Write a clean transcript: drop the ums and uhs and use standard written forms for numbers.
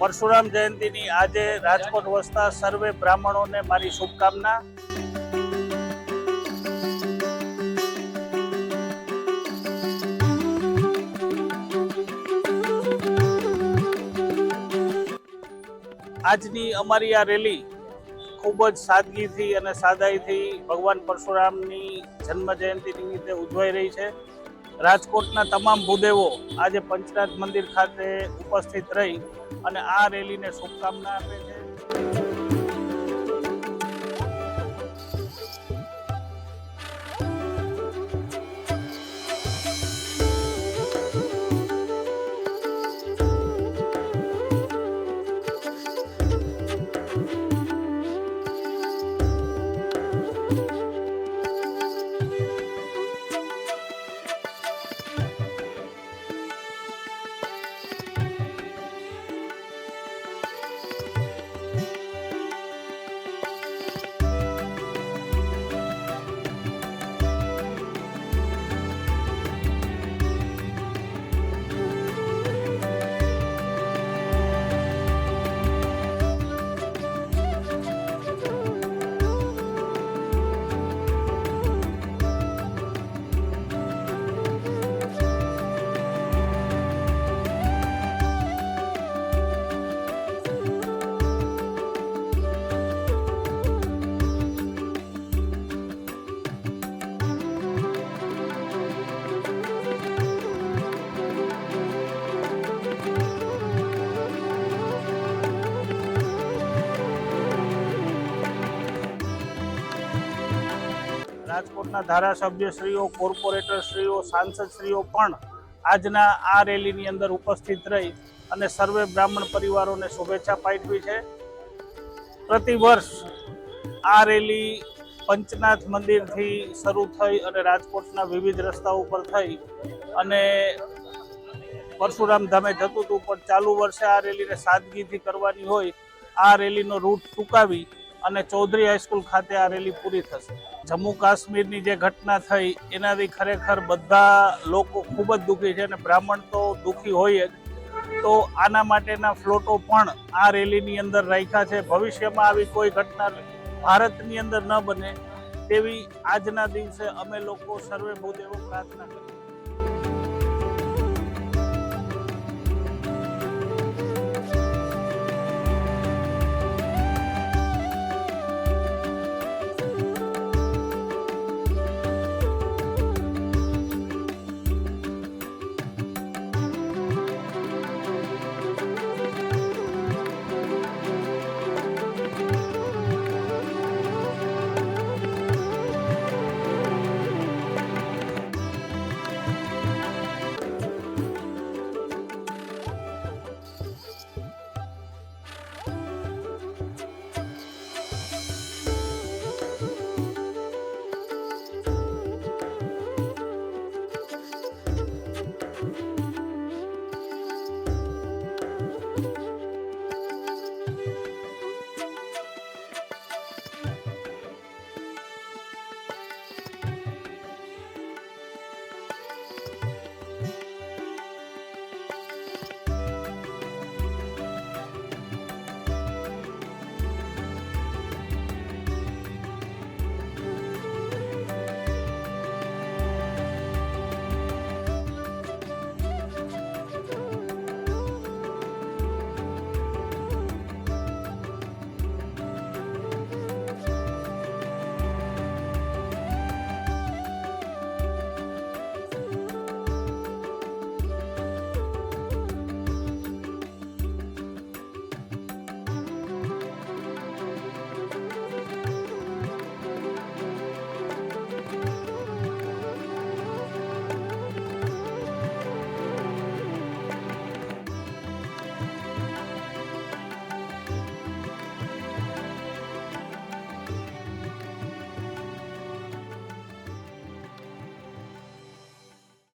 પરશુરામ જયંતિની આજે રાજકોટ વસતા સર્વે બ્રાહ્મણોને મારી શુભકામના। આજની અમારી આ રેલી ખૂબ જ સાદગીથી અને સાદાઈથી ભગવાન પરશુરામની જન્મ જયંતિ નિમિત્તે ઉજવાઈ રહી છે। રાજકોટના તમામ ભૂદેવો આજે પંચનાથ મંદિર ખાતે ઉપસ્થિત રહી અને આ રેલીને શુભકામના આપે છે। રાજકોટના ધારાસભ્યશ્રીઓ, કોર્પોરેટરશ્રીઓ, સાંસદશ્રીઓ પણ આજના આ રેલીની અંદર ઉપસ્થિત રહી અને સર્વે બ્રાહ્મણ પરિવારોને શુભેચ્છા પાઠવી છે। પ્રતિવર્ષ આ રેલી પંચનાથ મંદિરથી શરૂ થઈ અને રાજકોટના વિવિધ રસ્તાઓ પર થઈ અને પરશુરામ ધામે જતું હતું, પણ ચાલુ વર્ષે આ રેલીને સાદગીથી કરવાની હોય આ રેલીનો રૂટ ટૂંકાવી અને ચૌધરી હાઈસ્કૂલ ખાતે આ રેલી પૂરી થશે। જમ્મુ કાશ્મીરની જે ઘટના થઈ એનાથી ખરેખર બધા લોકો ખૂબ જ દુઃખી છે અને બ્રાહ્મણ તો દુઃખી હોય જ, તો આના માટેના ફ્લોટો પણ આ રેલીની અંદર રાખ્યા છે। ભવિષ્યમાં આવી કોઈ ઘટના ભારતની અંદર ન બને તેવી આજના દિવસે અમે લોકો સર્વે ભૂદેવો પ્રાર્થના કરીએ।